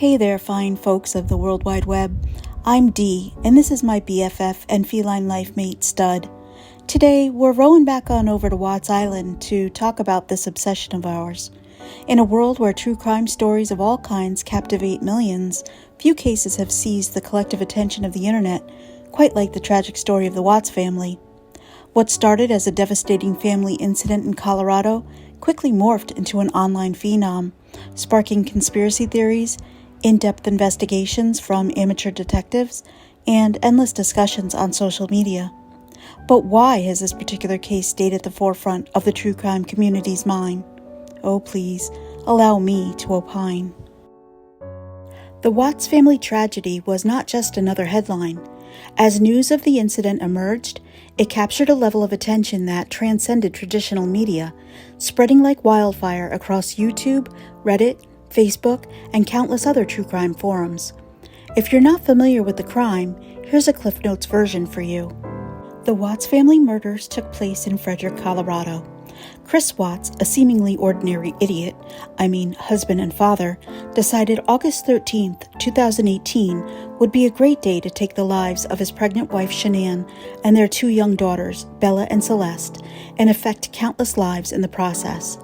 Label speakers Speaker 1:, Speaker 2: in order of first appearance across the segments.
Speaker 1: Hey there, fine folks of the World Wide Web. I'm Dee, and this is my BFF and feline life mate, Stud. Today, we're rowing back on over to Watts Island to talk about this obsession of ours. In a world where true crime stories of all kinds captivate millions, few cases have seized the collective attention of the internet, quite like the tragic story of the Watts family. What started as a devastating family incident in Colorado quickly morphed into an online phenom, sparking conspiracy theories, in-depth investigations from amateur detectives, and endless discussions on social media. But why has this particular case stayed at the forefront of the true crime community's mind? Oh, please, allow me to opine. The Watts family tragedy was not just another headline. As news of the incident emerged, it captured a level of attention that transcended traditional media, spreading like wildfire across YouTube, Reddit, Facebook, and countless other true crime forums. If you're not familiar with the crime, here's a Cliff Notes version for you. The Watts family murders took place in Frederick, Colorado. Chris Watts, a seemingly ordinary idiot, husband and father, decided August 13th, 2018 would be a great day to take the lives of his pregnant wife Shanann and their two young daughters, Bella and Celeste, and affect countless lives in the process.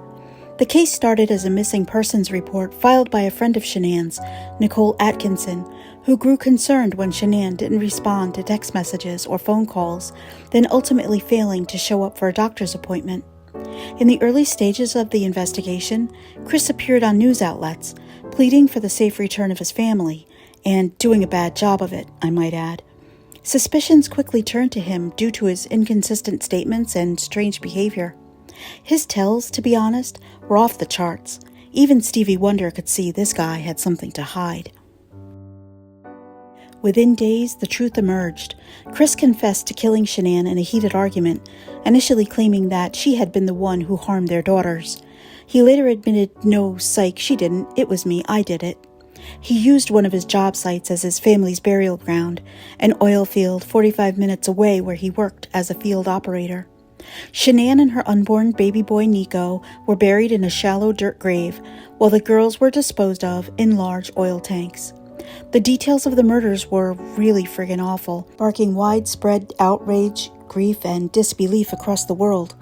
Speaker 1: The case started as a missing persons report filed by a friend of Shanann's, Nicole Atkinson, who grew concerned when Shanann didn't respond to text messages or phone calls, then ultimately failing to show up for a doctor's appointment. In the early stages of the investigation, Chris appeared on news outlets, pleading for the safe return of his family, and doing a bad job of it, I might add. Suspicions quickly turned to him due to his inconsistent statements and strange behavior. His tells, to be honest, were off the charts. Even Stevie Wonder could see this guy had something to hide. Within days, the truth emerged. Chris confessed to killing Shanann in a heated argument, initially claiming that she had been the one who harmed their daughters. He later admitted, "No, psych, she didn't. It was me. I did it." He used one of his job sites as his family's burial ground, an oil field 45 minutes away where he worked as a field operator. Shanann and her unborn baby boy Nico were buried in a shallow dirt grave, while the girls were disposed of in large oil tanks. The details of the murders were really friggin' awful, sparking widespread outrage, grief, and disbelief across the world.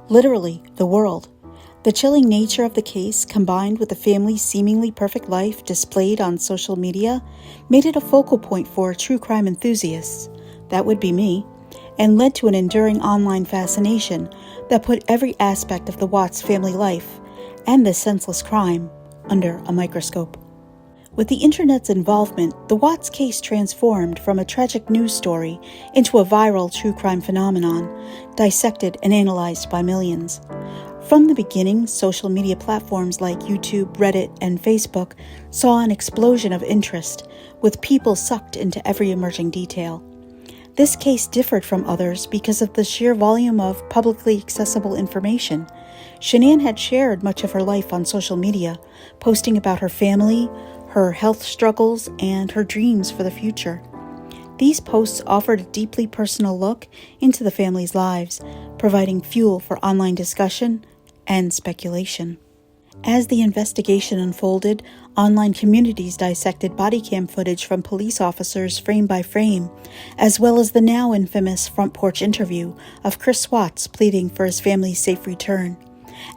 Speaker 1: Literally, the world. The chilling nature of the case, combined with the family's seemingly perfect life displayed on social media, made it a focal point for true crime enthusiasts. That would be me. And led to an enduring online fascination that put every aspect of the Watts family life and this senseless crime under a microscope. With the internet's involvement, the Watts case transformed from a tragic news story into a viral true crime phenomenon, dissected and analyzed by millions. From the beginning, social media platforms like YouTube, Reddit, and Facebook saw an explosion of interest, with people sucked into every emerging detail. This case differed from others because of the sheer volume of publicly accessible information. Shanann had shared much of her life on social media, posting about her family, her health struggles, and her dreams for the future. These posts offered a deeply personal look into the family's lives, providing fuel for online discussion and speculation. As the investigation unfolded, online communities dissected body cam footage from police officers frame by frame, as well as the now infamous front porch interview of Chris Watts pleading for his family's safe return,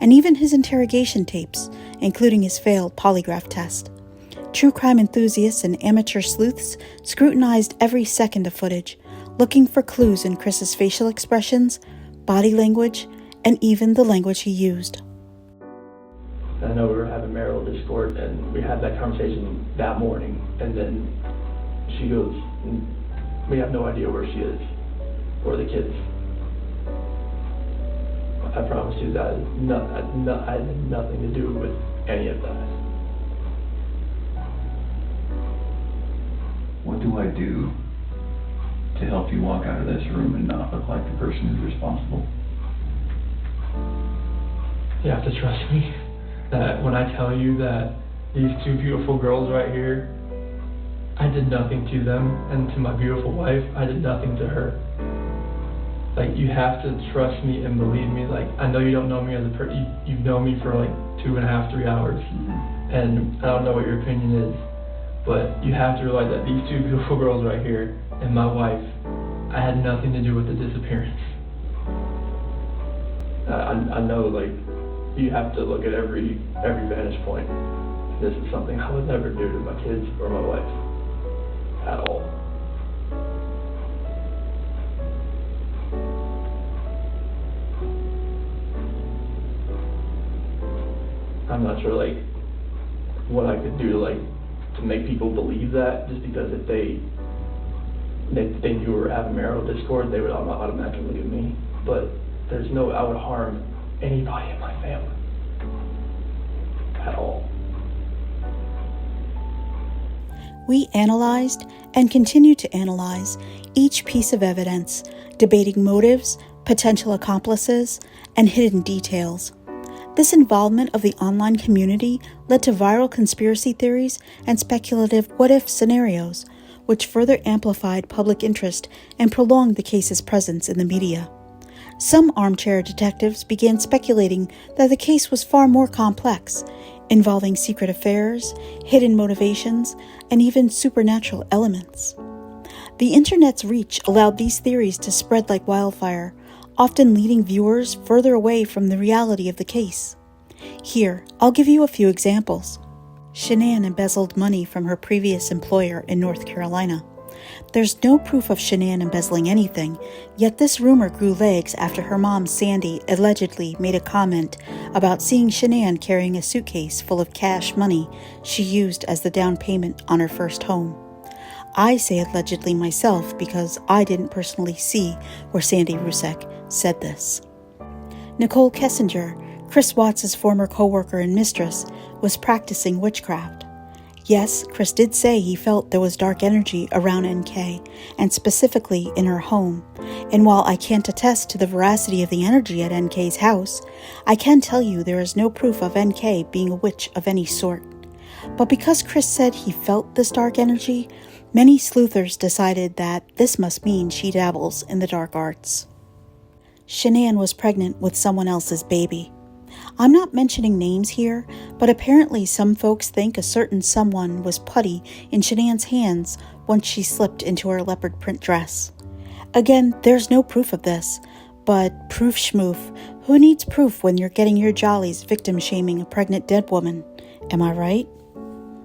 Speaker 1: and even his interrogation tapes, including his failed polygraph test. True crime enthusiasts and amateur sleuths scrutinized every second of footage, looking for clues in Chris's facial expressions, body language, and even the language he used.
Speaker 2: I know we were having marital discord, and we had that conversation that morning, and then she goes, "We have no idea where she is, or the kids." I promise you that I had nothing to do with any of that.
Speaker 3: What do I do to help you walk out of this room and not look like the person who's responsible?
Speaker 2: You have to trust me. That when I tell you that these two beautiful girls right here, I did nothing to them, and to my beautiful wife, I did nothing to her. Like, you have to trust me and believe me. Like, I know you don't know me as a person. You've known me for like 2.5, 3 hours, and I don't know what your opinion is, But you have to realize that these two beautiful girls right here and my wife, I had nothing to do with the disappearance. I know, like, you have to look at every vantage point. This is something I would never do to my kids or my wife at all. I'm not sure, like, what I could do to make people believe that, just because if they knew we were having marital discord, they would automatically look at me. But there's no, I would harm anybody in my family at all.
Speaker 1: We analyzed and continue to analyze each piece of evidence, debating motives, potential accomplices, and hidden details. This involvement of the online community led to viral conspiracy theories and speculative what-if scenarios, which further amplified public interest and prolonged the case's presence in the media. Some armchair detectives began speculating that the case was far more complex, involving secret affairs, hidden motivations, and even supernatural elements. The internet's reach allowed these theories to spread like wildfire, often leading viewers further away from the reality of the case. Here, I'll give you a few examples. Shanann embezzled money from her previous employer in North Carolina. There's no proof of Shanann embezzling anything, yet this rumor grew legs after her mom, Sandy, allegedly made a comment about seeing Shanann carrying a suitcase full of cash money she used as the down payment on her first home. I say allegedly myself because I didn't personally see where Sandy Rusek said this. Nicole Kessinger, Chris Watts' former co-worker and mistress, was practicing witchcraft. Yes, Chris did say he felt there was dark energy around NK, and specifically in her home. And while I can't attest to the veracity of the energy at NK's house, I can tell you there is no proof of NK being a witch of any sort. But because Chris said he felt this dark energy, many sleuthers decided that this must mean she dabbles in the dark arts. Shanann was pregnant with someone else's baby. I'm not mentioning names here, but apparently some folks think a certain someone was putty in Shanann's hands once she slipped into her leopard print dress. Again, there's no proof of this, but proof schmoof, who needs proof when you're getting your jollies victim-shaming a pregnant dead woman? Am I right?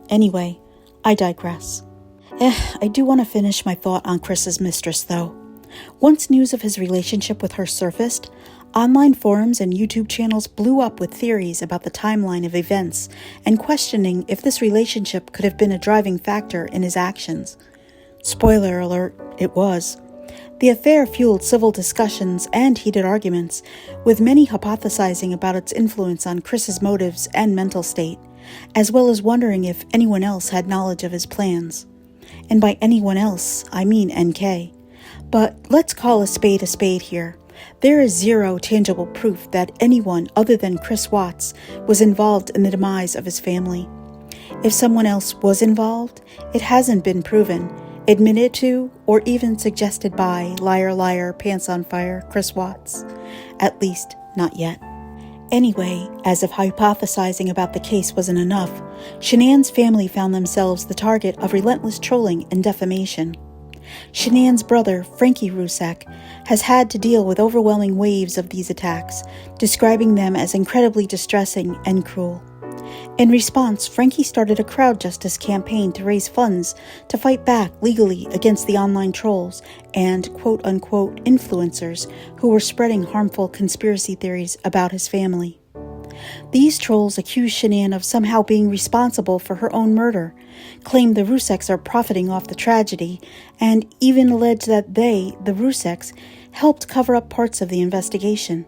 Speaker 1: Anyway, I digress. I do want to finish my thought on Chris's mistress, though. Once news of his relationship with her surfaced, online forums and YouTube channels blew up with theories about the timeline of events and questioning if this relationship could have been a driving factor in his actions. Spoiler alert, it was. The affair fueled civil discussions and heated arguments, with many hypothesizing about its influence on Chris's motives and mental state, as well as wondering if anyone else had knowledge of his plans. And by anyone else, I mean NK. But let's call a spade here. There is zero tangible proof that anyone other than Chris Watts was involved in the demise of his family. If someone else was involved, it hasn't been proven, admitted to, or even suggested by liar, liar, pants on fire, Chris Watts. At least, not yet. Anyway, as if hypothesizing about the case wasn't enough, Shanann's family found themselves the target of relentless trolling and defamation. Shanann's brother, Frankie Rusek, has had to deal with overwhelming waves of these attacks, describing them as incredibly distressing and cruel. In response, Frankie started a crowd justice campaign to raise funds to fight back legally against the online trolls and quote-unquote influencers who were spreading harmful conspiracy theories about his family. These trolls accuse Shanann of somehow being responsible for her own murder, claim the Ruseks are profiting off the tragedy, and even allege that they, the Ruseks, helped cover up parts of the investigation.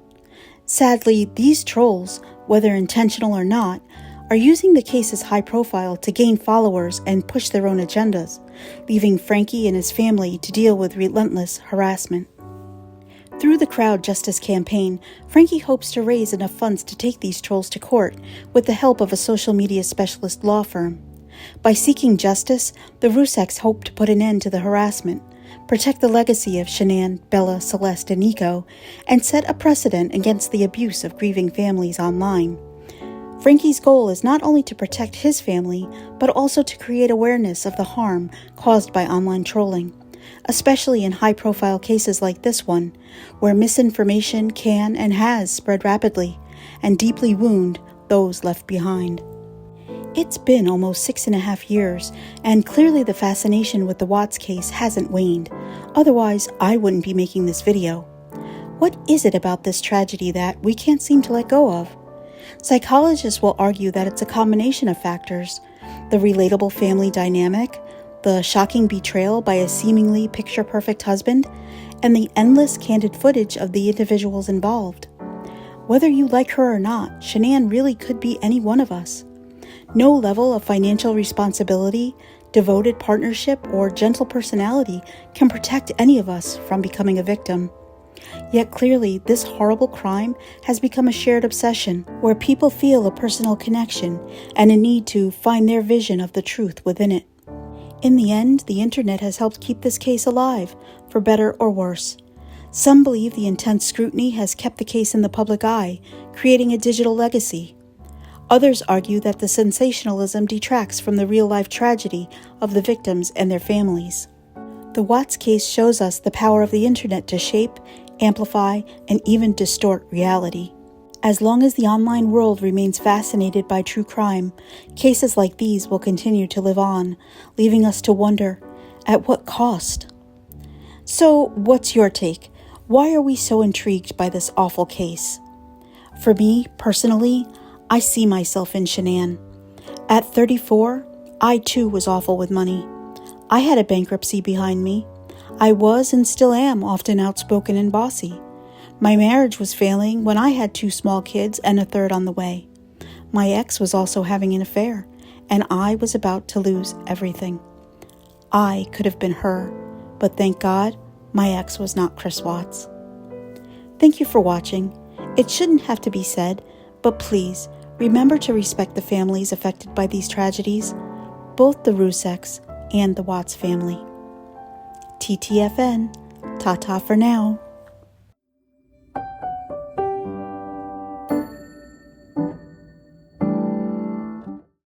Speaker 1: Sadly, these trolls, whether intentional or not, are using the case's high profile to gain followers and push their own agendas, leaving Frankie and his family to deal with relentless harassment. Through the crowd justice campaign, Frankie hopes to raise enough funds to take these trolls to court with the help of a social media specialist law firm. By seeking justice, the Ruseks hope to put an end to the harassment, protect the legacy of Shanann, Bella, Celeste, and Nico, and set a precedent against the abuse of grieving families online. Frankie's goal is not only to protect his family, but also to create awareness of the harm caused by online trolling, especially in high-profile cases like this one, where misinformation can and has spread rapidly and deeply wound those left behind. It's been almost 6.5 years, and clearly the fascination with the Watts case hasn't waned. Otherwise, I wouldn't be making this video. What is it about this tragedy that we can't seem to let go of? Psychologists will argue that it's a combination of factors: the relatable family dynamic, the shocking betrayal by a seemingly picture-perfect husband, and the endless candid footage of the individuals involved. Whether you like her or not, Shanann really could be any one of us. No level of financial responsibility, devoted partnership, or gentle personality can protect any of us from becoming a victim. Yet clearly, this horrible crime has become a shared obsession, where people feel a personal connection and a need to find their vision of the truth within it. In the end, the internet has helped keep this case alive, for better or worse. Some believe the intense scrutiny has kept the case in the public eye, creating a digital legacy. Others argue that the sensationalism detracts from the real-life tragedy of the victims and their families. The Watts case shows us the power of the internet to shape, amplify, and even distort reality. As long as the online world remains fascinated by true crime, cases like these will continue to live on, leaving us to wonder, at what cost? So, what's your take? Why are we so intrigued by this awful case? For me, personally, I see myself in Shanann. At 34, I too was awful with money. I had a bankruptcy behind me. I was and still am often outspoken and bossy. My marriage was failing when I had 2 small kids and a third on the way. My ex was also having an affair, and I was about to lose everything. I could have been her, but thank God, my ex was not Chris Watts. Thank you for watching. It shouldn't have to be said, but please, remember to respect the families affected by these tragedies, both the Ruseks and the Watts family. TTFN, ta-ta for now.